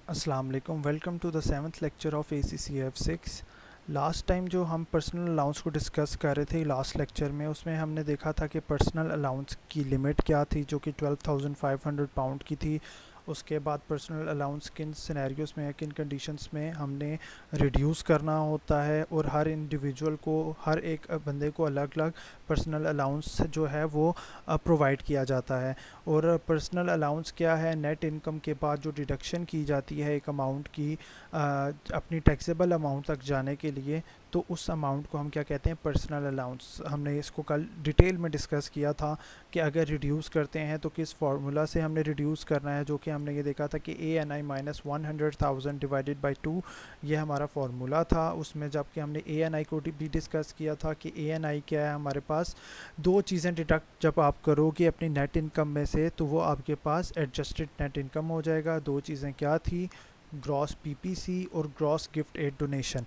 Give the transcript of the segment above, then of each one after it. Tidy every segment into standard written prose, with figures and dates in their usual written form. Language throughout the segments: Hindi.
अस्सलाम वालेकुम। Welcome to the seventh lecture of ACCF 6। Last time जो हम पर्सनल अलाउंस को डिस्कस कर रहे थे लास्ट लेक्चर में, उसमें हमने देखा था कि पर्सनल अलाउंस की लिमिट क्या थी, जो कि 12,500 पाउंड की थी। उसके बाद पर्सनल अलाउंस किन सिनेरियोस में, किन कंडीशंस में हमने रिड्यूस करना होता है, और हर इंडिविजुअल को, हर एक बंदे को अलग अलग पर्सनल अलाउंस जो है वो प्रोवाइड किया जाता है। और पर्सनल अलाउंस क्या है? नेट इनकम के बाद जो डिडक्शन की जाती है एक अमाउंट की अपनी टैक्सेबल अमाउंट तक जाने के लिए, तो उस अमाउंट को हम क्या कहते हैं? Personal allowance. हमने इसको कल डिटेल में डिस्कस किया था कि अगर रिड्यूस करते हैं तो किस फार्मूला से हमने रिड्यूस करना है, जो कि हमने ये देखा था कि ANI माइनस 100,000 डिवाइडेड बाई 2, ये हमारा फार्मूला था। उसमें जबकि हमने ANI को भी डिस्कस किया था कि ANI क्या है हमारे पास। दो चीज़ें डिडक्ट जब आप करोगे अपनी नेट इनकम में से, तो वो आपके पास एडजस्टेड नेट इनकम हो जाएगा। दो चीज़ें क्या थी? ग्रॉस PPC और ग्रॉस गिफ्ट एड डोनेशन।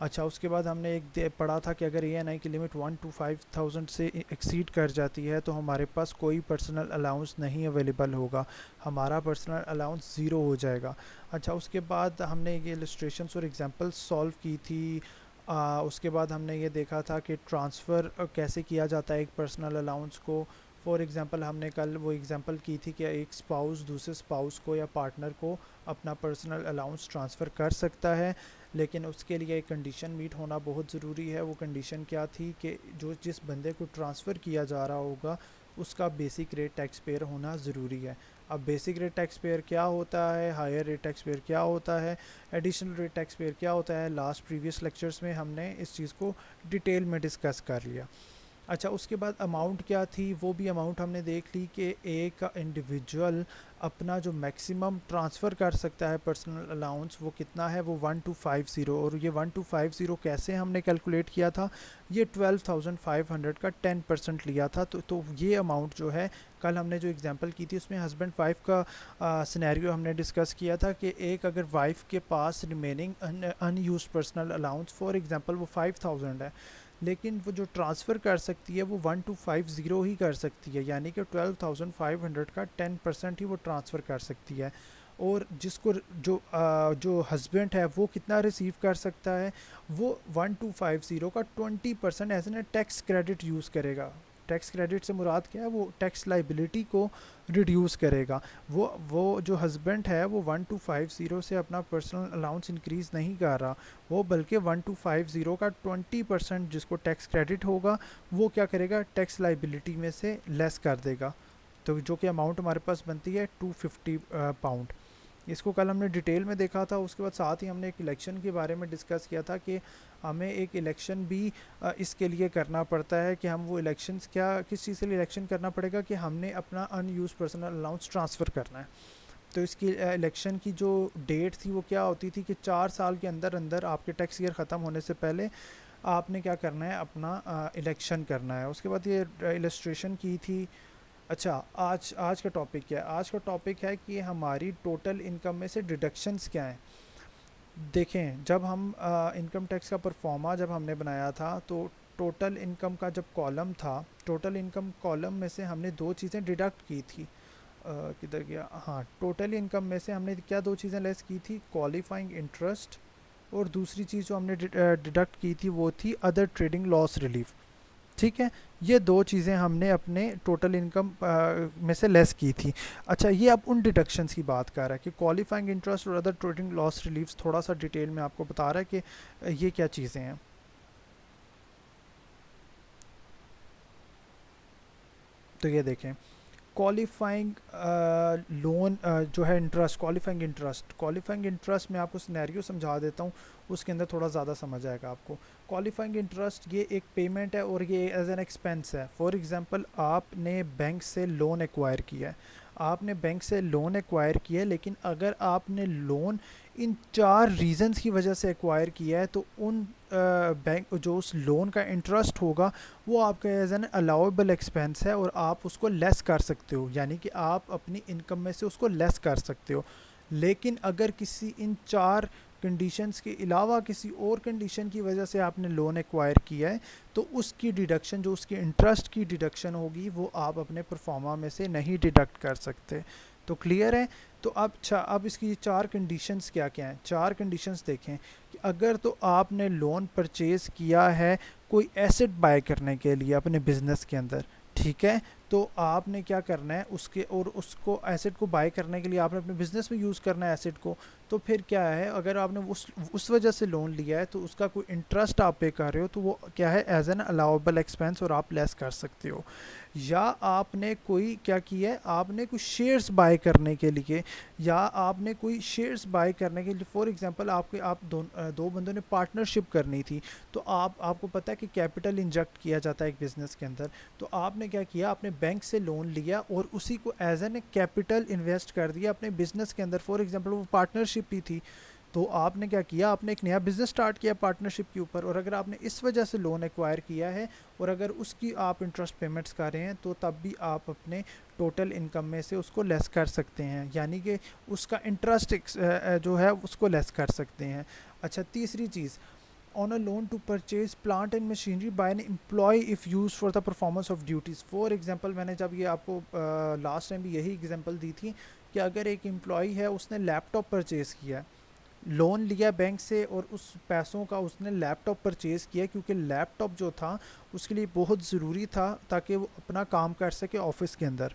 अच्छा, उसके बाद हमने एक पढ़ा था कि अगर ANI की लिमिट 1 to 5,000 से एक्सीड कर जाती है तो हमारे पास कोई पर्सनल अलाउंस नहीं अवेलेबल होगा, हमारा पर्सनल अलाउंस ज़ीरो हो जाएगा। अच्छा, उसके बाद हमने ये इलस्ट्रेशंस और एग्जांपल्स सॉल्व की थी। उसके बाद हमने ये देखा था कि ट्रांसफ़र कैसे किया जाता है एक पर्सनल अलाउंस को। फॉर एग्ज़ाम्पल हमने कल वो एग्ज़ाम्पल की थी कि एक स्पाउस दूसरे स्पाउस को या पार्टनर को अपना पर्सनल अलाउंस ट्रांसफ़र कर सकता है, लेकिन उसके लिए एक कंडीशन मीट होना बहुत ज़रूरी है। वो कंडीशन क्या थी कि जो जिस बंदे को ट्रांसफ़र किया जा रहा होगा उसका बेसिक रेट टैक्स पेयर होना ज़रूरी है। अब बेसिक रेट टैक्स पेयर क्या होता है, हायर रेट टैक्स पेयर क्या होता है, एडिशनल रेट टैक्स पेयर क्या होता है, लास्ट प्रीवियस लेक्चर्स में हमने इस चीज़ को डिटेल में डिस्कस कर लिया। अच्छा, उसके बाद अमाउंट क्या थी, वो भी अमाउंट हमने देख ली कि एक इंडिविजुअल अपना जो मैक्सिमम ट्रांसफ़र कर सकता है पर्सनल अलाउंस वो कितना है, वो 1250। और ये 1250 कैसे हमने कैलकुलेट किया था? ये 12,500 का 10% लिया था। तो ये अमाउंट जो है, कल हमने जो एग्जांपल की थी उसमें हस्बैंड वाइफ का सिनेरियो हमने डिस्कस किया था कि एक अगर वाइफ के पास remaining unused personal allowance for example वो 5,000 है, लेकिन वो जो ट्रांसफ़र कर सकती है वो 1250 ही कर सकती है, यानी कि 12,500 का 10% ही वो ट्रांसफ़र कर सकती है। और जिसको जो हस्बैंड है वो कितना रिसीव कर सकता है? वो 1250 का 20% as an tax credit use करेगा। टैक्स क्रेडिट से मुराद क्या है? वो टैक्स लाइबिलिटी को रिड्यूस करेगा। वो जो हस्बैंड है वो 1250 से अपना पर्सनल अलाउंस इंक्रीज़ नहीं कर रहा, वो बल्कि 1250 का 20% जिसको टैक्स क्रेडिट होगा वो क्या करेगा? टैक्स लाइबिलिटी में से लेस कर देगा। तो जो कि अमाउंट हमारे पास बनती है 250 पाउंड। इसको कल हमने डिटेल में देखा था। उसके बाद साथ ही हमने एक इलेक्शन के बारे में डिस्कस किया था कि हमें एक इलेक्शन भी इसके लिए करना पड़ता है कि हम वो इलेक्शंस क्या, किस चीज़ के लिए इलेक्शन करना पड़ेगा कि हमने अपना अनयूज पर्सनल अलाउंस ट्रांसफ़र करना है। तो इसकी इलेक्शन की जो डेट थी वो क्या होती थी कि 4 साल के अंदर अंदर आपके टैक्स ईयर ख़त्म होने से पहले आपने क्या करना है? अपना इलेक्शन करना है। उसके बाद ये इलस्ट्रेशन की थी। अच्छा, आज आज का टॉपिक क्या है? आज का टॉपिक है कि हमारी टोटल इनकम में से डिडक्शंस क्या हैं। देखें, जब हम इनकम टैक्स का परफॉर्मा जब हमने बनाया था तो टोटल इनकम का जब कॉलम था, टोटल इनकम कॉलम में से हमने दो चीज़ें डिडक्ट की थी। किधर गया? हाँ, टोटल इनकम में से हमने क्या दो चीज़ें लेस की थी? क्वालिफाइंग इंटरेस्ट, और दूसरी चीज़ जो हमने डिडक्ट की थी वो थी अदर ट्रेडिंग लॉस रिलीफ। ठीक है, ये दो चीज़ें हमने अपने टोटल इनकम में से लेस की थी। अच्छा, ये अब उन डिडक्शंस की बात कर रहा है कि क्वालिफाइंग इंटरेस्ट और अदर ट्रेडिंग लॉस रिलीफ्स, थोड़ा सा डिटेल में आपको बता रहा है कि ये क्या चीज़ें हैं। तो ये देखें, क्वालिफाइंग लोन जो है इंटरेस्ट, क्वालिफाइंग इंटरेस्ट में आपको सिनेरियो समझा देता हूँ, उसके अंदर थोड़ा ज़्यादा समझ आएगा आपको। क्वालिफाइंग इंटरेस्ट ये एक पेमेंट है और ये एज एन एक्सपेंस है। फॉर एग्जांपल आपने बैंक से लोन एक्वायर किया है, आपने बैंक से लोन एक्वायर किया है, लेकिन अगर आपने लोन इन 4 रीजंस की वजह से एक्वायर किया है तो उन बैंक जो उस लोन का इंटरेस्ट होगा वो आपका एज एन अलाउेबल एक्सपेंस है और आप उसको लेस कर सकते हो, यानी कि आप अपनी इनकम में से उसको लेस कर सकते हो। लेकिन अगर किसी इन 4 कंडीशंस के अलावा किसी और कंडीशन की वजह से आपने लोन एक्वायर किया है तो उसकी डिडक्शन, जो उसकी इंटरेस्ट की डिडक्शन होगी, वो आप अपने परफॉर्मा में से नहीं डिडक्ट कर सकते। तो क्लियर है? तो अब अच्छा, अब इसकी ये चार कंडीशंस क्या क्या हैं, चार कंडीशंस देखें कि अगर तो आपने लोन परचेज़ किया है कोई एसेट बाय करने के लिए अपने बिजनेस के अंदर, ठीक है, तो आपने क्या करना है उसके, और उसको एसेट को बाय करने के लिए आपने अपने बिजनेस में यूज़ करना है एसेट को, तो फिर क्या है, अगर आपने उस वजह से लोन लिया है तो उसका कोई इंटरेस्ट आप पे कर रहे हो तो वो क्या है, एज एन अलाउेबल एक्सपेंस, और आप लेस कर सकते हो। या आपने कोई क्या किया है, आपने कुछ शेयर्स बाय करने के लिए, या आपने कोई शेयर्स बाय करने के लिए, फॉर एग्जांपल आप दो बंदों ने पार्टनरशिप करनी थी, तो आपको पता है कि कैपिटल इंजेक्ट किया जाता है एक बिज़नेस के अंदर, तो आपने क्या किया, आपने बैंक से लोन लिया और उसी को एज एन कैपिटल इन्वेस्ट कर दिया अपने बिजनेस के अंदर, फॉर एग्जांपल वो पार्टनरशिप ही थी, तो आपने क्या किया, आपने एक नया बिज़नेस स्टार्ट किया पार्टनरशिप के ऊपर, और अगर आपने इस वजह से लोन एक्वायर किया है और अगर उसकी आप इंटरेस्ट पेमेंट्स कर रहे हैं, तो तब भी आप अपने टोटल इनकम में से उसको लेस कर सकते हैं, यानी कि उसका इंटरेस्ट जो है उसको लेस कर सकते हैं। अच्छा, तीसरी चीज़, on a loan to purchase plant and machinery by an employee if used for the performance of duties। For example मैंने जब ये आपको लास्ट टाइम भी यही एग्जांपल दी थी कि अगर एक एम्प्लॉई है, उसने लैपटॉप परचेज़ किया, लोन लिया बैंक से और उस पैसों का उसने लैपटॉप परचेज़ किया, क्योंकि लैपटॉप जो था उसके लिए बहुत ज़रूरी था ताकि वो अपना काम कर सके ऑफिस के अंदर,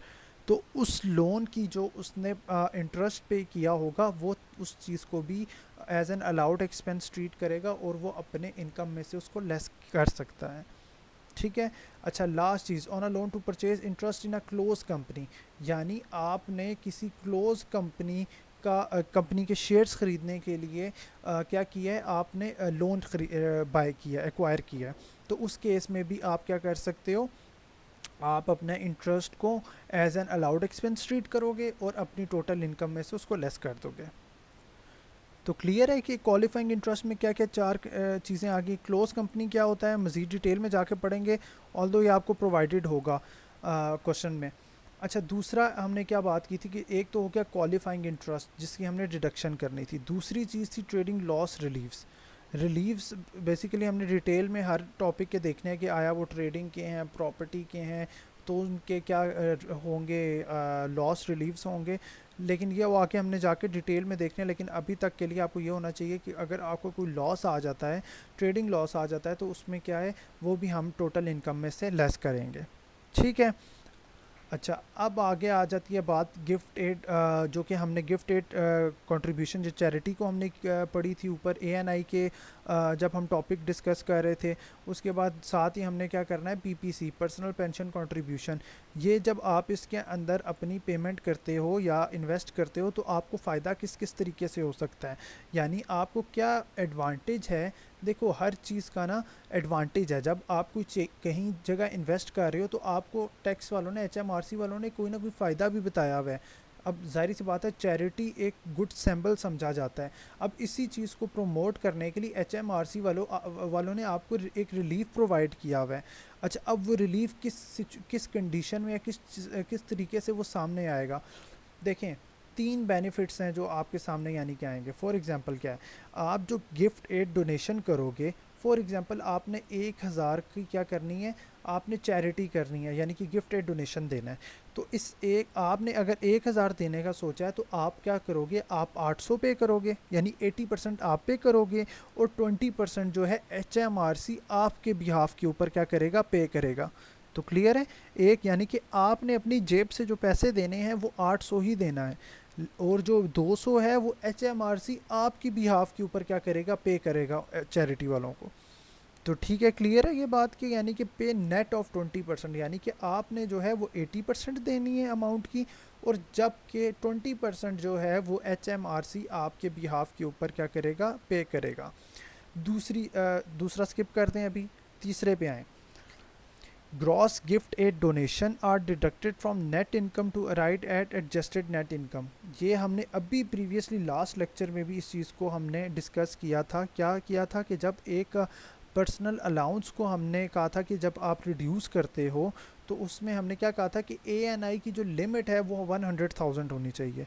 तो उस लोन की जो उसने इंटरेस्ट पे किया होगा वो उस चीज़ को भी as an allowed expense treat करेगा और वो अपने इनकम में से उसको लेस कर सकता है, ठीक है। अच्छा, लास्ट चीज़, on a loan to purchase interest in a close company, यानी आपने किसी क्लोज कंपनी के शेयर्स ख़रीदने के लिए क्या किया है, आपने लोन बाय किया, एक्वायर किया, तो उस केस में भी आप क्या कर सकते हो, आप अपने इंटरेस्ट को as an allowed expense treat करोगे और अपनी टोटल इनकम में से उसको लेस कर दोगे। तो क्लियर है कि क्वालिफाइंग इंटरेस्ट में क्या क्या चार चीज़ें आ गई। क्लोज कंपनी क्या होता है, मज़ीद डिटेल में जाके पढ़ेंगे, ऑल्दो ये आपको प्रोवाइडेड होगा क्वेश्चन में। अच्छा, दूसरा हमने क्या बात की थी कि एक तो हो गया क्वालिफाइंग इंटरेस्ट जिसकी हमने डिडक्शन करनी थी, दूसरी चीज़ थी ट्रेडिंग लॉस रिलीव्स बेसिकली हमने डिटेल में हर टॉपिक के देखने हैं कि आया वो ट्रेडिंग के हैं, प्रॉपर्टी के हैं, तो उनके क्या होंगे, लॉस रिलीव्स होंगे, लेकिन ये वाक़ हमने जाके डिटेल में देखने हैं। लेकिन अभी तक के लिए आपको ये होना चाहिए कि अगर आपको कोई लॉस आ जाता है, ट्रेडिंग लॉस आ जाता है, तो उसमें क्या है, वो भी हम टोटल इनकम में से लेस करेंगे, ठीक है। अच्छा, अब आगे आ जाती है बात गिफ्ट एड, जो कि हमने गिफ्ट एड कंट्रीब्यूशन जो चैरिटी को हमने पढ़ी थी ऊपर एएनआई के, जब हम टॉपिक डिस्कस कर रहे थे। उसके बाद साथ ही हमने क्या करना है, पीपीसी पर्सनल पेंशन कंट्रीब्यूशन, ये जब आप इसके अंदर अपनी पेमेंट करते हो या इन्वेस्ट करते हो तो आपको फ़ायदा किस किस तरीके से हो सकता है, यानी आपको क्या एडवांटेज है। देखो, हर चीज़ का ना एडवांटेज है। जब आप कोई कहीं जगह इन्वेस्ट कर रहे हो तो आपको टैक्स वालों ने, एचएमआरसी वालों ने कोई ना कोई फ़ायदा भी बताया हुआ है। अब जाहिर सी बात है, चैरिटी एक गुड सिंबल समझा जाता है। अब इसी चीज़ को प्रमोट करने के लिए एचएमआरसी वालों ने आपको एक रिलीफ प्रोवाइड किया हुआ है। अच्छा, अब वो रिलीफ किस कंडीशन में या किस तरीके से वो सामने आएगा, देखें, तीन बेनिफिट्स हैं जो आपके सामने यानी कि आएंगे। फॉर एग्जांपल क्या है, आप जो गिफ्ट एड डोनेशन करोगे, फॉर एग्जांपल आपने 1000 की क्या करनी है, आपने चैरिटी करनी है, यानी कि गिफ्ट एड डोनेशन देना है। तो इस एक आपने अगर 1000 देने का सोचा है तो आप क्या करोगे, आप 800 पे करोगे, यानी 80% आप पे करोगे, और 20% जो है एचएमआरसी आपके बिहाफ के ऊपर क्या करेगा, पे करेगा। तो क्लियर है, एक यानी कि आपने अपनी जेब से जो पैसे देने हैं वो 800 ही देना है, और जो 200 है वो एचएमआरसी आपकी बिहाफ के ऊपर क्या करेगा, पे करेगा चैरिटी वालों को। तो ठीक है, क्लियर है ये बात कि यानी कि पे नेट ऑफ 20%, यानी कि आपने जो है वो 80% देनी है अमाउंट की, और जबकि 20% जो है वो एचएमआरसी आपके बिहाफ के ऊपर क्या करेगा, पे करेगा। दूसरा स्किप करते हैं, अभी तीसरे पे आए। Gross gift aid donation are deducted from net income to arrive at adjusted net income. ये हमने अभी प्रीवियसली लास्ट लेक्चर में भी इस चीज़ को हमने डिस्कस किया था। क्या किया था कि जब एक पर्सनल अलाउंस को हमने कहा था कि जब आप रिड्यूस करते हो तो उसमें हमने क्या कहा था कि एएनआई की जो लिमिट है वो 100,000 होनी चाहिए,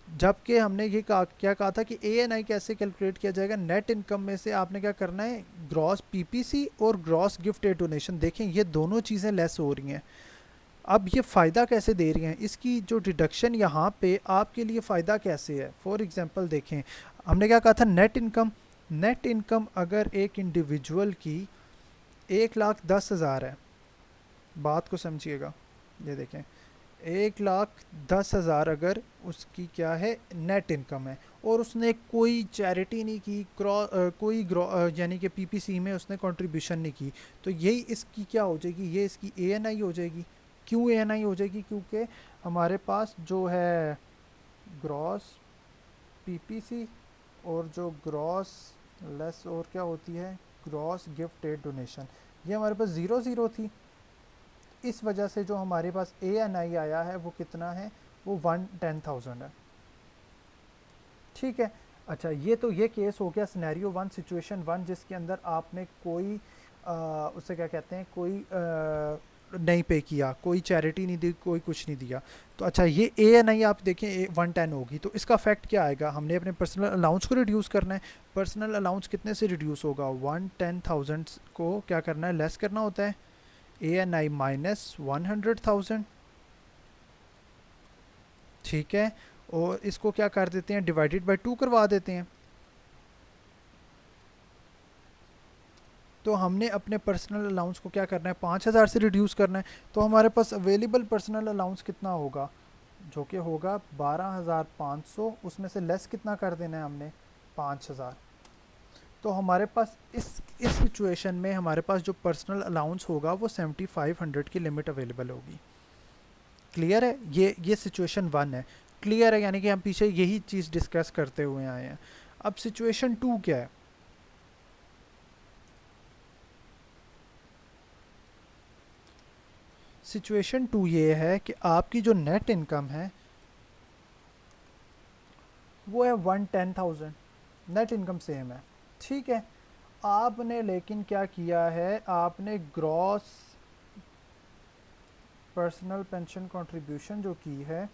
जबकि हमने ये क्या कहा था कि एएनआई कैसे कैलकुलेट किया जाएगा, नेट इनकम में से आपने क्या करना है, ग्रॉस पीपीसी और ग्रॉस गिफ्ट एड डोनेशन। देखें, ये दोनों चीज़ें लेस हो रही हैं, अब ये फ़ायदा कैसे दे रही हैं, इसकी जो डिडक्शन यहाँ पे आपके लिए फ़ायदा कैसे है। फॉर एग्जांपल देखें, हमने क्या कहा था, नेट इनकम। नेट इनकम अगर एक इंडिविजुअल की 1,10,000 है, बात को समझिएगा, ये देखें 1,10,000 अगर उसकी क्या है नेट इनकम है, और उसने कोई चैरिटी नहीं की, यानी कि पीपीसी में उसने कंट्रीब्यूशन नहीं की, तो यही इसकी क्या हो जाएगी, ये इसकी एएनआई हो जाएगी। क्यों एएनआई हो जाएगी, क्योंकि हमारे पास जो है ग्रॉस पीपीसी और जो ग्रॉस लेस और क्या होती है ग्रॉस गिफ्ट एड डोनेशन, ये हमारे पास ज़ीरो ज़ीरो थी। इस वजह से जो हमारे पास एएनआई आया है वो कितना है, वो 110,000 है। ठीक है। अच्छा, ये केस हो गया सिनेरियो वन, सिचुएशन वन, जिसके अंदर आपने कोई उससे क्या कहते हैं, कोई नहीं पे किया, कोई चैरिटी नहीं दी, कोई कुछ नहीं दिया। तो अच्छा, ये एएनआई आप देखें 110 होगी, तो इसका फैक्ट क्या आएगा, हमने अपने पर्सनल अलाउंस को रिड्यूस करना है। पर्सनल अलाउंस कितने से रिड्यूस होगा, 110,000 को क्या करना है, लेस करना होता है, एएनआई माइनस 100,000। ठीक है, और इसको क्या कर देते हैं, डिवाइडेड बाय 2 करवा देते हैं। तो हमने अपने पर्सनल अलाउंस को क्या करना है, 5,000 से रिड्यूस करना है। तो हमारे पास अवेलेबल पर्सनल अलाउंस कितना होगा, जो कि होगा 12,500, उसमें से लेस कितना कर देना है हमने, 5,000। तो हमारे पास इस सिचुएशन में हमारे पास जो पर्सनल अलाउंस होगा वो 7,500 की लिमिट अवेलेबल होगी। क्लियर है, ये सिचुएशन वन है। क्लियर है, यानी कि हम पीछे यही चीज़ डिस्कस करते हुए आए हैं। अब सिचुएशन टू क्या है, सिचुएशन टू ये है कि आपकी जो नेट इनकम है वो है 110,000, नेट इनकम सेम है। ठीक है, आपने लेकिन क्या किया है, आपने ग्रॉस पर्सनल पेंशन कंट्रीब्यूशन जो की है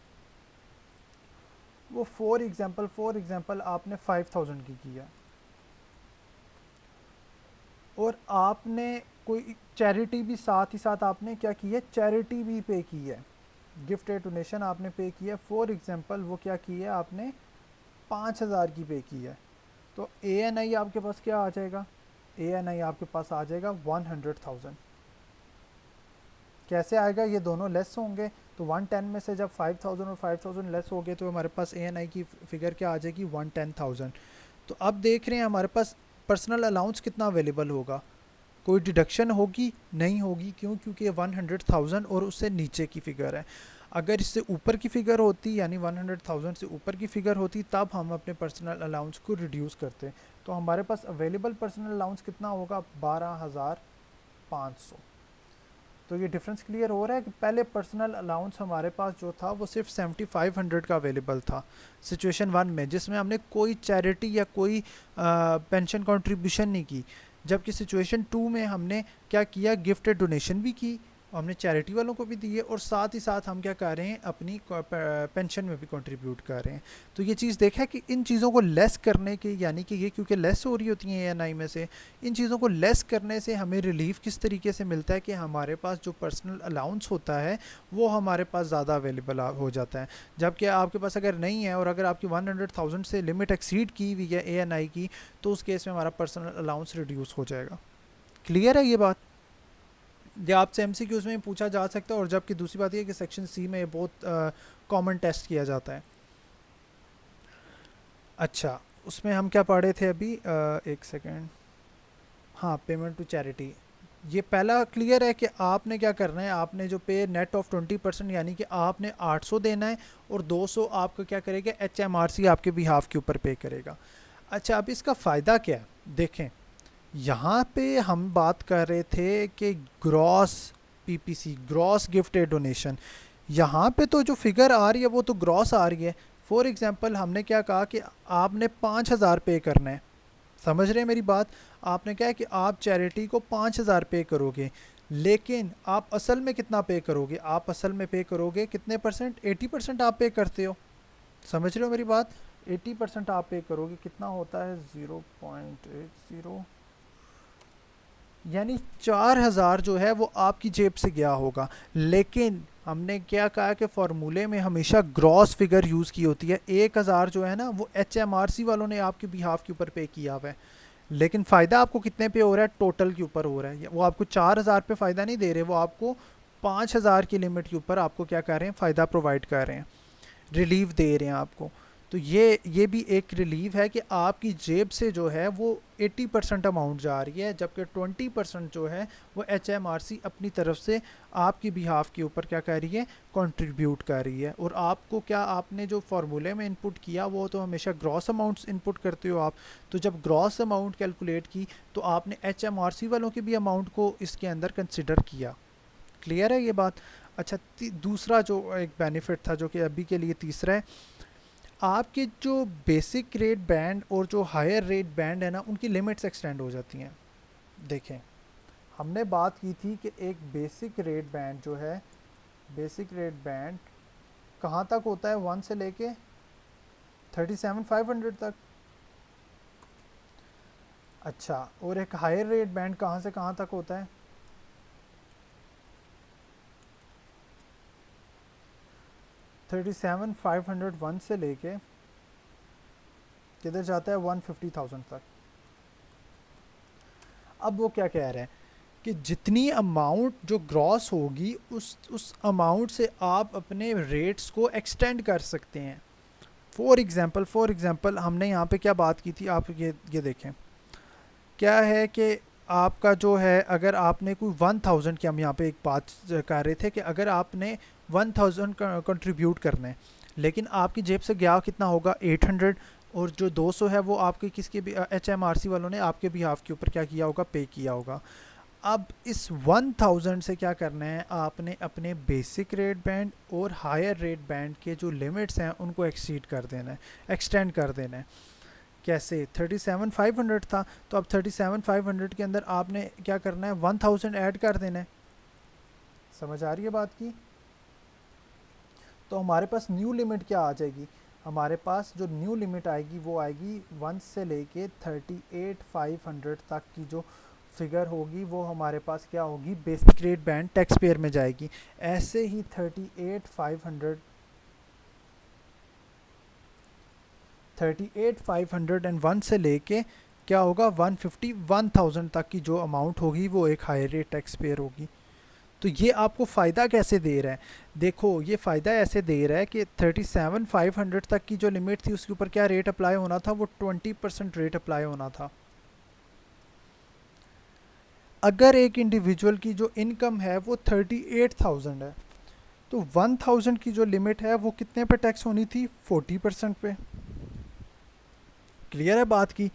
वो फॉर एग्जांपल आपने 5,000 की है, और आपने कोई चैरिटी भी साथ ही साथ आपने क्या की है, चैरिटी भी पे की है, गिफ्ट एड डोनेशन आपने पे की है। फॉर एग्जांपल वो क्या की है, आपने 5,000 की पे की है। तो एएनआई आपके पास क्या आ जाएगा, एएनआई आपके पास आ जाएगा 100,000। कैसे आएगा, ये दोनों लेस होंगे, तो 110 में से जब 5,000 और 5,000 लेस हो गए तो हमारे पास एएनआई की फिगर क्या आ जाएगी, 110,000। तो अब देख रहे हैं हमारे पास पर्सनल अलाउंस कितना अवेलेबल होगा, कोई डिडक्शन होगी नहीं होगी, क्यों, क्योंकि ये 100,000 और उससे नीचे की फिगर है। अगर इससे ऊपर की फिगर होती, यानी 100,000 से ऊपर की फिगर होती, तब हम अपने पर्सनल अलाउंस को रिड्यूस करते। तो हमारे पास अवेलेबल पर्सनल अलाउंस कितना होगा, 12,500। तो ये डिफरेंस क्लियर हो रहा है कि पहले पर्सनल अलाउंस हमारे पास जो था वो सिर्फ 7,500 का अवेलेबल था सिचुएशन वन में, जिसमें हमने कोई चैरिटी या कोई पेंशन कंट्रीब्यूशन नहीं की। जबकि सिचुएशन टू में हमने क्या किया, गिफ्ट डोनेशन भी की, हमने चैरिटी वालों को भी दिए, और साथ ही साथ हम क्या कर रहे हैं, अपनी पेंशन में भी कंट्रीब्यूट कर रहे हैं। तो ये चीज़ देखा कि इन चीज़ों को लेस करने के, यानी कि ये क्योंकि लेस हो रही होती हैं एएनआई में से, इन चीज़ों को लेस करने से हमें रिलीफ किस तरीके से मिलता है कि हमारे पास जो पर्सनल अलाउंस होता है वो हमारे पास ज़्यादा अवेलेबल हो जाता है। जबकि आपके पास अगर नहीं है, और अगर आपकी 100,000 से लिमिट एक्सीड की हुई है एएनआई की, तो उस केस में हमारा पर्सनल अलाउंस रिड्यूस हो जाएगा। क्लियर है ये बात, ये आपसे एमसीक्यूज में पूछा जा सकता है। और जबकि दूसरी बात यह कि सेक्शन सी में ये बहुत कॉमन टेस्ट किया जाता है। अच्छा, उसमें हम क्या पढ़े थे अभी, एक सेकेंड, हाँ, पेमेंट टू चैरिटी। ये पहला क्लियर है कि आपने क्या करना है, आपने जो पे नेट ऑफ 20%, यानी कि आपने 800 देना है, और 200 आपको क्या करेगा, एचएमआरसी आपके बिहाफ के ऊपर पे करेगा। अच्छा, अब इसका फ़ायदा क्या है, देखें, यहाँ पे हम बात कर रहे थे कि gross PPC, gross gifted donation, यहाँ पे तो जो फिगर आ रही है वो तो ग्रॉस आ रही है। फॉर एग्जांपल हमने क्या कहा कि आपने 5,000 पे करना है, समझ रहे हैं मेरी बात, आपने क्या है कि आप चैरिटी को 5,000 पे करोगे, लेकिन आप असल में कितना पे करोगे, आप असल में पे करोगे कितने परसेंट, 80% आप पे करते हो, समझ रहे हो मेरी बात, 80% आप पे करोगे, कितना होता है 0.80, यानी 4000 जो है वो आपकी जेब से गया होगा। लेकिन हमने क्या कहा कि फॉर्मूले में हमेशा ग्रॉस फिगर यूज़ की होती है। 1000 जो है ना वो HMRC वालों ने आपके बिहाफ के ऊपर पे किया हुआ है, लेकिन फ़ायदा आपको कितने पे हो रहा है, टोटल के ऊपर हो रहा है। वो आपको 4000 पे फ़ायदा नहीं दे रहे, वो आपको 5000 की लिमिट के ऊपर आपको क्या कर रहे हैं, फ़ायदा प्रोवाइड कर रहे हैं, रिलीफ दे रहे हैं आपको। तो ये भी एक रिलीफ है कि आपकी जेब से जो है वो 80% अमाउंट जा रही है, जबकि 20% जो है वो HMRC अपनी तरफ से आपकी बिहाफ के ऊपर क्या कर रही है, कंट्रीब्यूट कर रही है। और आपको क्या, आपने जो फार्मूले में इनपुट किया वो तो हमेशा ग्रॉस अमाउंट्स इनपुट करते हो आप। तो जब ग्रॉस अमाउंट कैलकुलेट की तो आपने HMRC वालों के भी अमाउंट को इसके अंदर कंसिडर किया। क्लियर है ये बात? अच्छा, दूसरा जो एक बेनिफिट था जो कि अभी के लिए तीसरा है, आपके जो बेसिक रेट बैंड और जो हायर रेट बैंड है ना उनकी लिमिट्स एक्सटेंड हो जाती हैं। देखें, हमने बात की थी कि एक बेसिक रेट बैंड जो है, बेसिक रेट बैंड कहाँ तक होता है, 1 से लेके 37,500 तक। अच्छा, और एक हायर रेट बैंड कहाँ से कहाँ तक होता है, 37,501 से लेके किधर जाता है, 150,000 तक। अब वो क्या कह रहे हैं कि जितनी अमाउंट जो ग्रॉस होगी उस अमाउंट से आप अपने रेट्स को एक्सटेंड कर सकते हैं। फॉर एग्ज़ाम्पल हमने यहाँ पे क्या बात की थी, आप ये देखें क्या है कि आपका जो है, अगर आपने कोई 1000 की, हम यहाँ पे एक बात कर रहे थे कि अगर आपने 1000 कंट्रीब्यूट करने, लेकिन आपकी जेब से गया कितना होगा, 800, और जो 200 है वो आपके किसके भी HMRC वालों ने आपके बिहाफ के ऊपर क्या किया होगा, पे किया होगा। अब इस 1000 से क्या करना है, आपने अपने बेसिक रेट बैंड और हायर रेट बैंड के जो लिमिट्स हैं उनको एक्सीड कर देना है, एक्सटेंड कर देना है। कैसे, 37,500 था तो अब 37,500 के अंदर आपने क्या करना है, 1000 ऐड कर देना है। समझ आ रही है बात की? तो हमारे पास न्यू लिमिट क्या आ जाएगी, हमारे पास जो न्यू लिमिट आएगी वो आएगी 1 से लेके 38,500 तक की जो फिगर होगी वो हमारे पास क्या होगी, basic rate band tax payer में जाएगी। ऐसे ही 38,501 से लेके क्या होगा, 151,000 तक की जो अमाउंट होगी वो एक हायर रेट टैक्स पेयर होगी। तो ये आपको फ़ायदा कैसे दे रहा है, देखो ये फ़ायदा ऐसे दे रहा है कि 37,500 तक की जो लिमिट थी उसके ऊपर क्या रेट अप्लाई होना था, वो 20% रेट अप्लाई होना था। अगर एक इंडिविजुअल की जो इनकम है वो 38,000 है तो 1000 की जो लिमिट है वो कितने पे टैक्स होनी थी, 40% पे। क्लियर है बात की?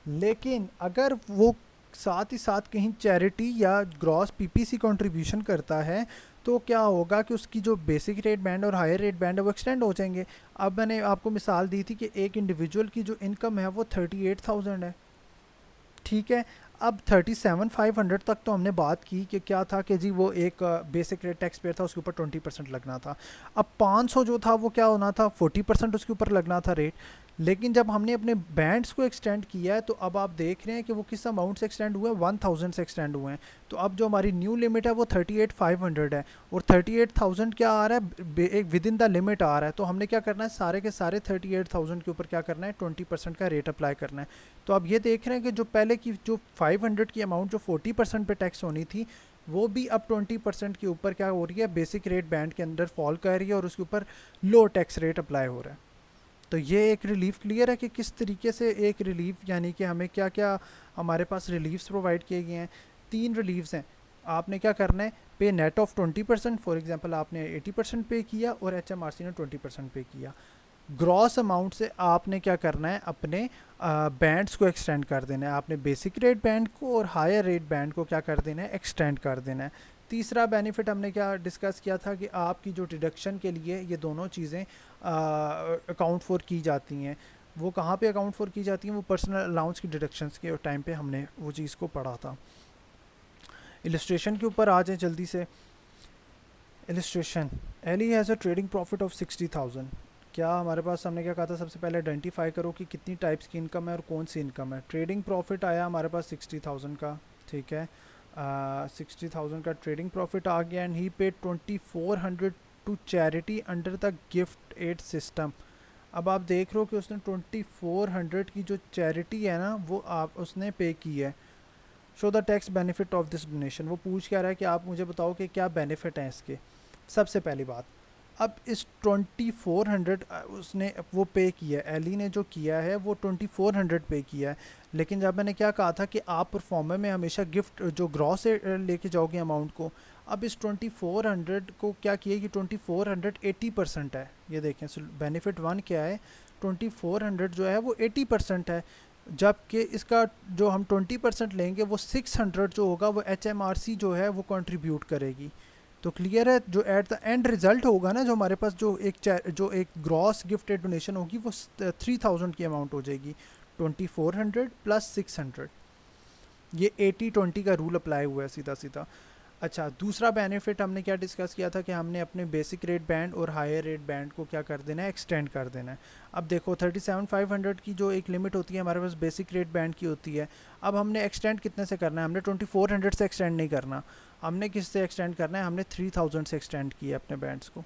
लेकिन अगर वो साथ ही साथ कहीं चैरिटी या ग्रॉस पीपीसी कंट्रीब्यूशन करता है तो क्या होगा कि उसकी जो बेसिक रेट बैंड और हायर रेट बैंड है वो एक्सटेंड हो जाएंगे। अब मैंने आपको मिसाल दी थी कि एक इंडिविजुअल की जो इनकम है वो 38,000 है, ठीक है। अब 37,500 तक तो हमने बात की कि क्या था कि जी वो एक बेसिक रेट टैक्स पेयर था, उसके ऊपर 20% लगना था। अब 500 जो था वो क्या होना था, 40% उसके ऊपर लगना था रेट। लेकिन जब हमने अपने बैंड्स को एक्सटेंड किया है तो अब आप देख रहे हैं कि वो किस अमाउंट से एक्सटेंड हुए हैं, 1000 से एक्सटेंड हुए हैं। तो अब जो हमारी न्यू लिमिट है वो 38,500 है और 38,000 क्या आ रहा है, एक विद इन द लिमिट आ रहा है। तो हमने क्या करना है, सारे के सारे 38,000 के ऊपर क्या करना है, 20% का रेट अप्लाई करना है। तो अब ये देख रहे हैं कि जो पहले की जो 500 की अमाउंट जो 40% पे टैक्स होनी थी वो भी अब 20% के ऊपर क्या हो रही है, बेसिक रेट बैंड के अंदर फॉल कर रही है और उसके ऊपर लो टैक्स रेट अप्लाई हो रहा है। तो ये एक रिलीफ क्लियर है कि किस तरीके से एक रिलीफ, यानी कि हमें क्या क्या हमारे पास रिलीफ्स प्रोवाइड किए गए हैं। 3 रिलीफ्स हैं। आपने क्या करना है, पे नेट ऑफ 20%, फॉर एग्जांपल आपने 80% पे किया और HMRC ने 20% पे किया। ग्रॉस अमाउंट से आपने क्या करना है, अपने बैंड्स को एक्सटेंड कर देना है। आपने बेसिक रेट बैंड को और हायर रेट बैंड को क्या कर देना है, एक्सटेंड कर देना है। तीसरा बेनिफिट हमने क्या डिस्कस किया था कि आपकी जो डिडक्शन के लिए ये दोनों चीज़ें अकाउंट फॉर की जाती हैं। वो कहाँ पे अकाउंट फॉर की जाती हैं, वो पर्सनल अलाउंस की डिडक्शंस के टाइम पे हमने वो चीज़ को पढ़ा था। इलस्ट्रेशन के ऊपर आ जाए जल्दी से। Illustration, Ellie has a trading profit of 60,000। क्या हमारे पास, हमने क्या कहा था, सबसे पहले आइडेंटिफाई करो कि कितनी टाइप्स की इनकम है और कौन सी इनकम है। ट्रेडिंग प्रॉफिट आया हमारे पास 60,000 का, ठीक है। 60,000 का ट्रेडिंग प्रॉफिट आ गया and he paid 2400 to charity under the gift aid system. अब आप देख रहे हो कि उसने 2400 की जो चैरिटी है ना वो आप उसने पे की है। Show the tax benefit of this donation, वो पूछ क्या रहा है कि आप मुझे बताओ कि क्या बेनिफिट हैं इसके। सबसे पहली बात, अब इस 2400 उसने वो पे किया है, एली ने जो किया है वो 2400 पे किया है। लेकिन जब मैंने क्या कहा था कि आप परफॉर्मर में हमेशा गिफ्ट जो ग्रॉस लेके जाओगे अमाउंट को, अब इस 2400 को क्या किया कि 2400 80% है। ये देखें बेनिफिट वन क्या है, 2400 जो है वो 80% है, जबकि इसका जो हम 20% लेंगे वो 600 जो होगा वो HMRC जो है वो कंट्रीब्यूट करेगी। तो क्लियर है, जो एट द एंड रिजल्ट होगा ना, जो हमारे पास जो एक ग्रॉस गिफ्टेड डोनेशन होगी वो 3000 की अमाउंट हो जाएगी। 2400 प्लस 600, ये 80-20 का रूल अप्लाई हुआ है सीधा सीधा। अच्छा, दूसरा बेनिफिट हमने क्या डिस्कस किया था कि हमने अपने बेसिक रेट बैंड और हायर रेट बैंड को क्या कर देना है, एक्सटेंड कर देना है। अब देखो 37,500 की जो एक लिमिट होती है हमारे पास बेसिक रेट बैंड की होती है, अब हमने एक्सटेंड कितने से करना है, हमने 2400 से एक्सटेंड नहीं करना, हमने किस से एक्सटेंड करना है, हमने 3000 से एक्सटेंड किया अपने बैंड्स को।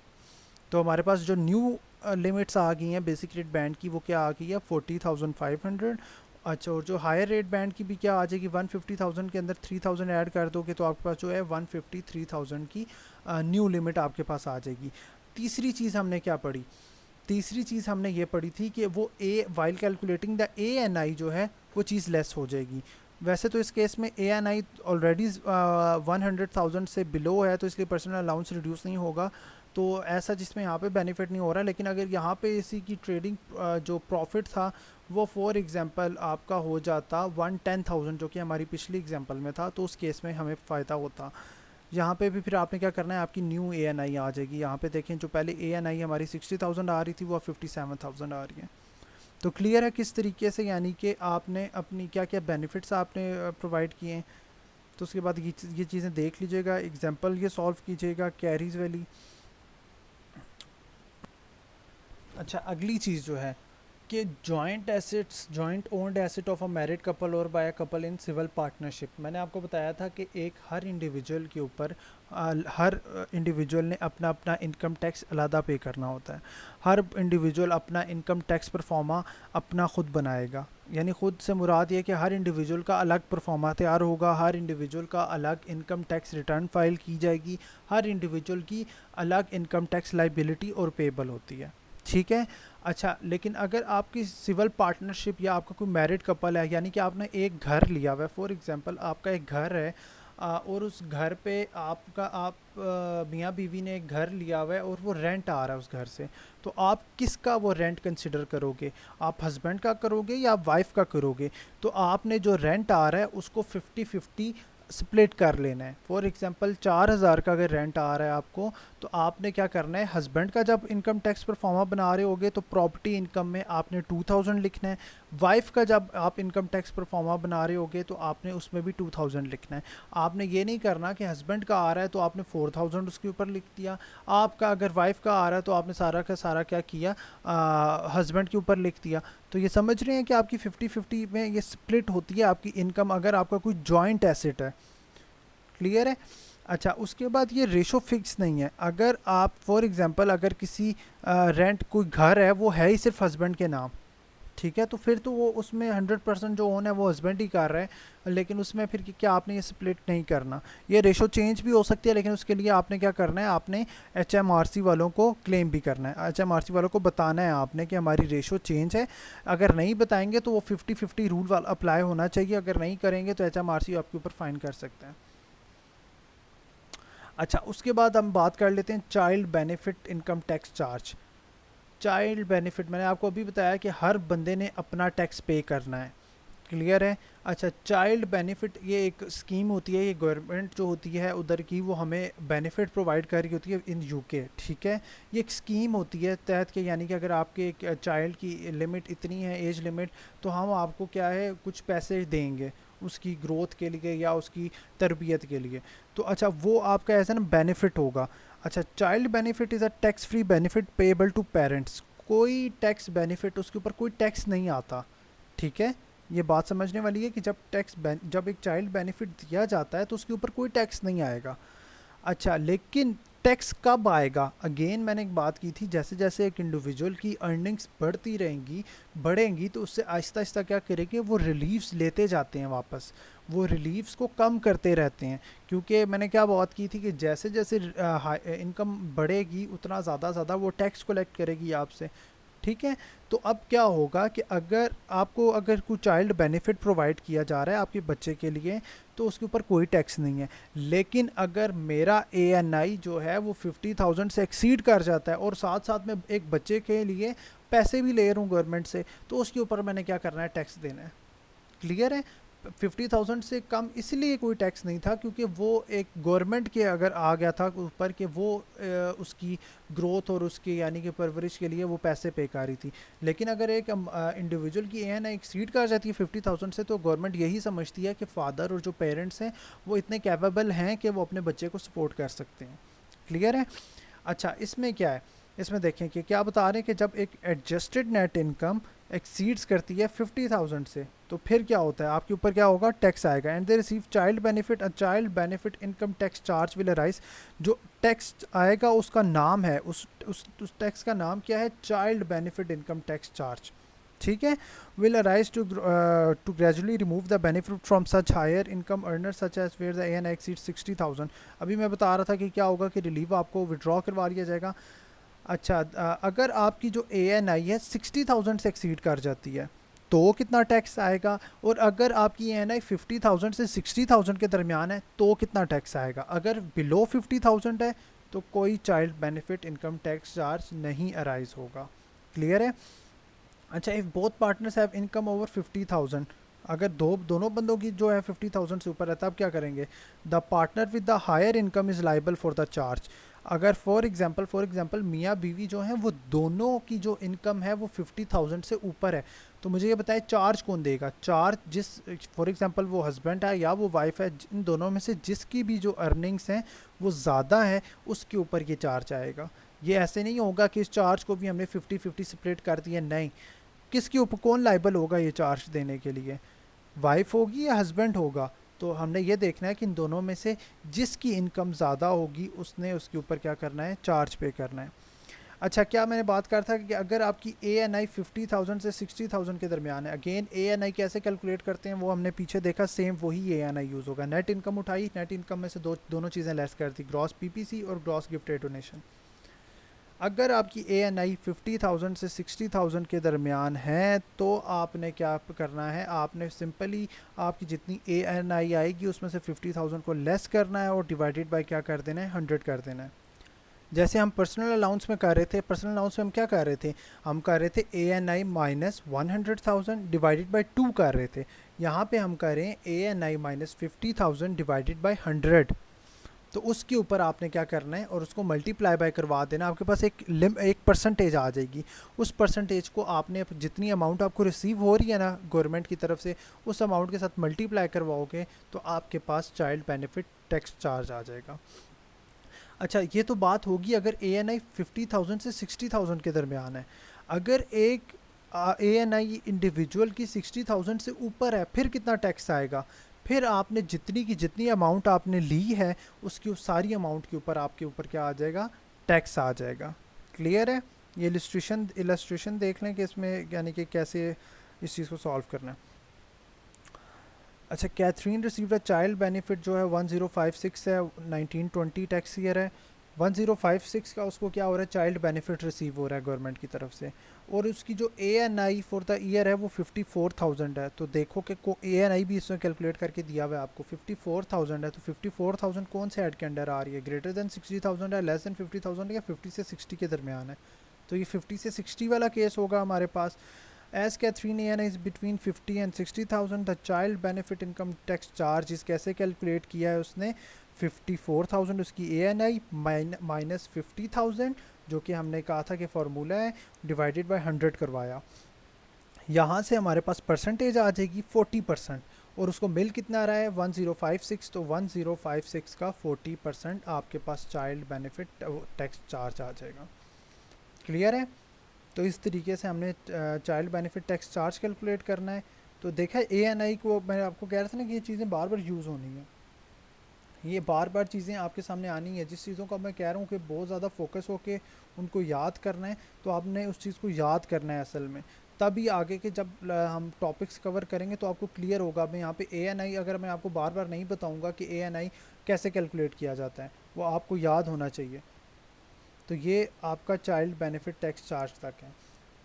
तो हमारे पास जो न्यू लिमिट्स आ गई हैं बेसिक रेट बैंड की वो क्या आ गई है, 40,500। अच्छा, और जो हायर रेट बैंड की भी क्या आ जाएगी, 150,000 के अंदर 3000 ऐड कर दोगे तो आपके पास जो है 153,000 की न्यू लिमिट आपके पास आ जाएगी। तीसरी चीज़ हमने क्या पढ़ी, तीसरी चीज़ हमने ये पढ़ी थी कि वो a while calculating the ANI जो है वो चीज़ लेस हो जाएगी। वैसे तो इस केस में ANI ऑलरेडी 100,000 से बिलो है तो इसलिए पर्सनल अलाउंस रिड्यूस नहीं होगा, तो ऐसा जिसमें यहाँ पे बेनिफिट नहीं हो रहा। लेकिन अगर यहाँ पे इसी की ट्रेडिंग जो प्रॉफिट था वो फॉर एग्जांपल आपका हो जाता 110,000 जो कि हमारी पिछली एग्जांपल में था, तो उस केस में हमें फ़ायदा होता। यहाँ पे भी फिर आपने क्या करना है, आपकी न्यू ANI आ जाएगी। यहाँ पे देखें जो पहले ANI हमारी 60,000 आ रही थी वो 57,000 आ रही है। तो क्लियर है किस तरीके से, यानी कि आपने अपनी क्या क्या बेनिफिट्स आपने प्रोवाइड किए हैं। तो उसके बाद ये चीज़ें देख लीजिएगा, एग्जांपल ये सॉल्व कीजिएगा कैरीज वाली। अच्छा, अगली चीज़ जो है कि joint assets, joint owned asset of a married couple और by a couple in civil partnership. मैंने आपको बताया था कि एक हर इंडिविजुअल के ऊपर हर इंडिविजुअल ने अपना अपना इनकम टैक्स अलग पे करना होता है। हर इंडिविजुअल अपना इनकम टैक्स परफॉर्मा अपना ख़ुद बनाएगा, यानी ख़ुद से मुराद ये कि हर इंडिविजुअल का अलग परफॉर्मा तैयार होगा, हर इंडिविजुअल का अलग इनकम टैक्स रिटर्न फाइल की जाएगी, हर इंडिविजुअल की अलग इनकम टैक्स लाइबिलिटी और पेबल होती है। ठीक है। अच्छा, लेकिन अगर आपकी सिविल पार्टनरशिप या आपका कोई मैरिड कपल है, यानी कि आपने एक घर लिया हुआ है, फॉर एग्जांपल आपका एक घर है और उस घर पे आप मियाँ बीवी ने एक घर लिया हुआ है और वो रेंट आ रहा है उस घर से, तो आप किसका वो रेंट कंसिडर करोगे, आप हस्बैंड का करोगे या आप वाइफ का करोगे। तो आपने जो रेंट आ रहा है उसको 50-50 स्प्लिट कर लेना है। फॉर एग्जांपल 4,000 का अगर रेंट आ रहा है आपको, तो आपने क्या करना है, हस्बैंड का जब इनकम टैक्स परफॉर्मा बना रहे होगे तो प्रॉपर्टी इनकम में आपने 2,000 लिखना है। वाइफ का जब आप इनकम टैक्स परफॉर्मा बना रहे होगे तो आपने उसमें भी 2,000 लिखना है। आपने ये नहीं करना कि हस्बैंड का आ रहा है तो आपने 4,000 उसके ऊपर लिख दिया, आपका अगर वाइफ का आ रहा है तो आपने सारा का सारा क्या किया, हस्बैंड के ऊपर लिख दिया। तो ये समझ रहे हैं कि आपकी 50-50 में ये स्प्लिट होती है आपकी इनकम अगर आपका कोई जॉइंट एसेट है। क्लियर है। अच्छा, उसके बाद ये रेशो फिक्स नहीं है। अगर आप फॉर एग्जांपल अगर किसी रेंट कोई घर है वो है ही सिर्फ हस्बैंड के नाम, ठीक है, तो फिर तो वो उसमें 100% जो ओन है वो हस्बैंड ही कर रहा है, लेकिन उसमें फिर क्या आपने ये स्प्लिट नहीं करना। ये रेशो चेंज भी हो सकती है, लेकिन उसके लिए आपने क्या करना है, आपने HMRC वालों को क्लेम भी करना है, HMRC वालों को बताना है आपने कि हमारी रेशो चेंज है। अगर नहीं बताएंगे तो वो 50-50 रूल वाला अप्लाई होना चाहिए, अगर नहीं करेंगे तो HMRC आपके ऊपर फाइन कर सकते हैं। अच्छा, उसके बाद हम बात कर लेते हैं child benefit income tax charge. Child benefit मैंने आपको अभी बताया कि हर बंदे ने अपना टैक्स पे करना है। क्लियर है। अच्छा, चाइल्ड बेनिफिट ये एक स्कीम होती है, ये गवर्नमेंट जो होती है उधर की वो हमें बेनिफिट प्रोवाइड कर रही होती है इन UK। ठीक है, ये एक स्कीम होती है तहत के, यानी कि अगर आपके एक चाइल्ड की लिमिट इतनी है, एज लिमिट, तो हम आपको क्या है कुछ पैसे देंगे उसकी ग्रोथ के लिए या उसकी तरबियत के लिए। तो अच्छा, वो आपका ऐसा ना बेनिफिट होगा। अच्छा, child benefit is a tax free benefit payable to parents. कोई टैक्स बेनिफिट, उसके ऊपर कोई टैक्स नहीं आता। ठीक है, ये बात समझने वाली है कि जब एक चाइल्ड बेनिफिट दिया जाता है तो उसके ऊपर कोई टैक्स नहीं आएगा। अच्छा, लेकिन टैक्स कब आएगा? अगेन मैंने एक बात की थी, जैसे जैसे एक इंडिविजुअल की अर्निंग्स बढ़ेंगी तो उससे आहिस्ता आहिस्ता क्या करेंगे, वो रिलीव्स लेते जाते हैं वापस, वो रिलीव्स को कम करते रहते हैं। क्योंकि मैंने क्या बात की थी कि जैसे जैसे इनकम बढ़ेगी उतना ज़्यादा वो टैक्स कलेक्ट करेगी आपसे। ठीक है, तो अब क्या होगा कि अगर कोई चाइल्ड बेनिफिट प्रोवाइड किया जा रहा है आपके बच्चे के लिए तो उसके ऊपर कोई टैक्स नहीं है। लेकिन अगर मेरा ANI जो है वो 50,000 से एक्सीड कर जाता है और साथ साथ में एक बच्चे के लिए पैसे भी ले रहा हूँ गवर्नमेंट से, तो उसके ऊपर मैंने क्या करना है, टैक्स देना है। क्लियर है? 50,000 से कम इसलिए कोई टैक्स नहीं था क्योंकि वो एक गवर्नमेंट के अगर आ गया था ऊपर कि वो उसकी ग्रोथ और उसकी यानी कि परवरिश के लिए वो पैसे पे कर रही थी। लेकिन अगर एक इंडिविजुअल की ANI एक्सीड कर जाती है 50,000 से तो गवर्नमेंट यही समझती है कि फादर और जो पेरेंट्स हैं वो इतने कैपेबल हैं कि वो अपने बच्चे को सपोर्ट कर सकते हैं। क्लियर है? अच्छा, इसमें क्या है, इसमें देखें कि क्या बता रहे हैं कि जब एक एडजस्टेड नेट इनकम एक्सीड्स करती है 50,000 से तो फिर क्या होता है, आपके ऊपर क्या होगा, टैक्स आएगा। And they receive child benefit, a child benefit income tax charge will arise. जो टैक्स आएगा उसका नाम है, उस टैक्स का नाम क्या है, child benefit income tax charge. ठीक है, will arise to gradually remove the benefit from such higher income earner such as where the ANI exceed 60,000। अभी मैं बता रहा था कि क्या होगा कि रिलीव आपको विड्रॉ करवा लिया जाएगा। अच्छा, अगर आपकी जो ANI है 60,000 से एक्सीड कर जाती है तो कितना टैक्स आएगा, और अगर आपकी ANI 50,000 से 60,000 के दरमियान है तो कितना टैक्स आएगा। अगर बिलो 50,000 है तो कोई child benefit income tax charge नहीं अराइज होगा। क्लियर है? अच्छा, if both partners have income over 50,000, अगर दोनों बंदों की जो है 50,000 से ऊपर है तब क्या करेंगे, the partner with the higher income is liable for the charge. अगर फॉर एग्जांपल मियाँ बीवी जो हैं वो दोनों की जो इनकम है वो 50,000 से ऊपर है, तो मुझे ये बताएं चार्ज कौन देगा। चार्ज जिस, फॉर एग्जांपल वो हस्बैंड है या वो वाइफ है, इन दोनों में से जिसकी भी जो अर्निंग्स हैं वो ज़्यादा है उसके ऊपर ये चार्ज आएगा। ये ऐसे नहीं होगा कि इस चार्ज को भी हमने 50-50 स्प्लिट कर दिया, नहीं। किसके ऊपर कौन लाइबल होगा ये चार्ज देने के लिए, वाइफ होगी या हस्बैंड होगा। तो हमने ये देखना है कि इन दोनों में से जिसकी इनकम ज़्यादा होगी उसने उसके ऊपर क्या करना है, चार्ज पे करना है। अच्छा, क्या मैंने बात कर था कि अगर आपकी ANI 50,000 से 60,000 के दरमियान है, अगेन ANI कैसे कैलकुलेट करते हैं वो हमने पीछे देखा, सेम वही ANI यूज़ होगा। नेट इनकम उठाई, नेट इनकम में से दोनों चीज़ें लेस कर दी, ग्रॉस PPC और ग्रॉस गिफ्टेड डोनेशन। अगर आपकी ANI 50,000 से 60,000 के दरमियान है तो आपने क्या करना है, आपने सिंपली आपकी जितनी ANI आएगी उसमें से 50,000 को लेस करना है और डिवाइडेड बाय क्या कर देना है, 100 कर देना है। जैसे हम पर्सनल अलाउंस में कर रहे थे, पर्सनल अलाउंस में हम क्या कर रहे थे, हम कर रहे थे ANI माइनस 100,000 डिवाइडेड बाय 2 कर रहे थे। यहाँ पे हम करें ANI माइनस 50,000 डिवाइडेड बाय 100, तो उसके ऊपर आपने क्या करना है और उसको मल्टीप्लाई बाय करवा देना। आपके पास एक परसेंटेज आ जाएगी, उस परसेंटेज को आपने जितनी अमाउंट आपको रिसीव हो रही है ना गवर्नमेंट की तरफ से, उस अमाउंट के साथ मल्टीप्लाई करवाओगे तो आपके पास चाइल्ड बेनिफिट टैक्स चार्ज आ जाएगा। अच्छा, ये तो बात होगी अगर ANI 50,000 से 60,000 के दरमियान है। अगर एक ANI इंडिविजुअल की 60,000 से ऊपर है फिर कितना टैक्स आएगा, फिर आपने जितनी की जितनी अमाउंट आपने ली है उसकी उस सारी अमाउंट के ऊपर आपके ऊपर क्या आ जाएगा, टैक्स आ जाएगा। क्लियर है? ये इलस्ट्रेशन देख लें कि इसमें यानी कि कैसे इस चीज़ को सॉल्व करना है। अच्छा, Catherine received a child benefit जो है 1056 है, 1920 टैक्स ईयर है। 1056 का उसको क्या हो रहा है, चाइल्ड बेनिफिट रिसीव हो रहा है गवर्नमेंट की तरफ से, और उसकी जो ANI फॉर द ईयर है वो 54,000 है। तो देखो कि ANI भी इसमें कैलकुलेट करके दिया हुआ है आपको, 54,000 है। तो 54,000 कौन से हेड के अंडर आ रही है, ग्रेटर देन 60,000 है, लेस देन 50,000 या 50 से 60 के दरमियान है। तो ये 50 से 60 वाला केस होगा हमारे पास। As Catherine ANI is between 50 and 60,000, the child benefit income tax charge is कैसे कैलकुलेट किया है उसने, 54,000 उसकी ANI माइनस 50,000 जो कि हमने कहा था कि फार्मूला है, डिवाइडेड बाय 100 करवाया। यहाँ से हमारे पास परसेंटेज आ जाएगी 40%, और उसको मिल कितना आ रहा है 1056, तो 1056 का 40% आपके पास चाइल्ड बेनिफिट टैक्स चार्ज आ जाएगा। क्लियर है? तो इस तरीके से हमने child benefit tax charge calculate करना है। तो देखा ANI को मैं आपको कह रहा था ना कि ये चीज़ें बार बार यूज़ होनी है, ये बार बार चीज़ें आपके सामने आनी है। जिस चीज़ों का मैं कह रहा हूँ कि बहुत ज़्यादा फोकस होके उनको याद करना है, तो आपने उस चीज़ को याद करना है असल में। तभी आगे के जब हम टॉपिक्स कवर करेंगे तो आपको क्लियर होगा। मैं यहाँ पे ANI अगर मैं आपको बार बार नहीं बताऊँगा कि ANI कैसे कैलकुलेट किया जाता है, वो आपको याद होना चाहिए। तो ये आपका चाइल्ड बेनिफिट टैक्स चार्ज तक है।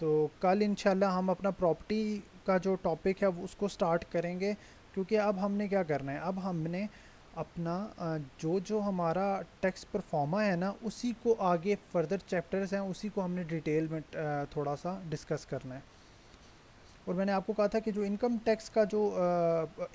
तो कल इंशाल्लाह हम अपना प्रॉपर्टी का जो टॉपिक है वो उसको स्टार्ट करेंगे, क्योंकि अब हमने क्या करना है, अब हमने अपना जो जो हमारा टैक्स परफॉर्मा है ना, उसी को आगे फर्दर चैप्टर्स हैं उसी को हमने डिटेल में थोड़ा सा डिस्कस करना है। और मैंने आपको कहा था कि जो इनकम टैक्स का जो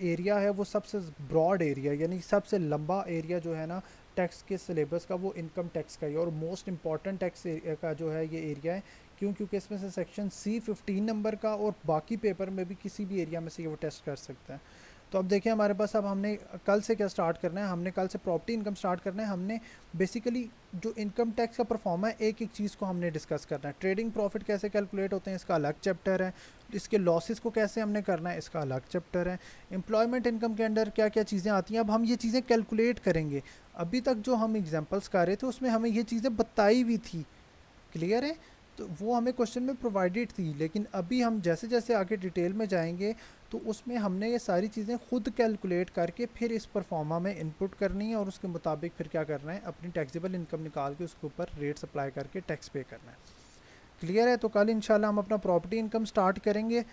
एरिया है वो सबसे ब्रॉड एरिया, यानी सबसे लंबा एरिया जो है ना टैक्स के सिलेबस का, वो इनकम टैक्स का ही, और मोस्ट इम्पॉर्टेंट टैक्स का जो है ये एरिया है। क्यों? क्योंकि इसमें से सेक्शन C15 नंबर का और बाकी पेपर में भी किसी भी एरिया में से ये वो टेस्ट कर सकता है। तो अब देखिए हमारे पास, अब हमने कल से क्या स्टार्ट करना है, हमने कल से प्रॉपर्टी इनकम स्टार्ट करना है। हमने बेसिकली जो इनकम टैक्स का परफॉर्मा है एक एक चीज़ को हमने डिस्कस करना है। ट्रेडिंग प्रॉफिट कैसे कैलकुलेट होते हैं इसका अलग चैप्टर है, इसके लॉसेस को कैसे हमने करना है इसका अलग चैप्टर है, एम्प्लॉयमेंट इनकम के अंडर क्या क्या चीज़ें आती हैं, अब हम ये चीज़ें कैलकुलेट करेंगे। अभी तक जो हम एग्जांपल्स कर रहे थे उसमें हमें ये चीज़ें बताई हुई थी, क्लियर है, तो वो हमें क्वेश्चन में प्रोवाइडेड थी। लेकिन अभी हम जैसे जैसे आगे डिटेल में जाएंगे तो उसमें हमने ये सारी चीज़ें खुद कैलकुलेट करके फिर इस परफॉर्मा में इनपुट करनी है, और उसके मुताबिक फिर क्या करना है, अपनी टैक्सेबल इनकम निकाल के उसके ऊपर रेट्स अप्लाई करके टैक्स पे करना है। क्लियर है? तो कल इंशाल्लाह हम अपना प्रॉपर्टी इनकम स्टार्ट करेंगे।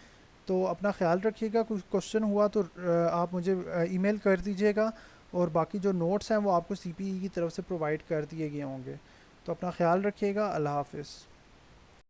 तो अपना ख्याल रखिएगा, कुछ क्वेश्चन हुआ तो आप मुझे ईमेल कर दीजिएगा, और बाकी जो नोट्स हैं वो आपको CPE की तरफ से प्रोवाइड कर दिए गए होंगे। तो अपना ख्याल रखिएगा। अल्लाह हाफिज़।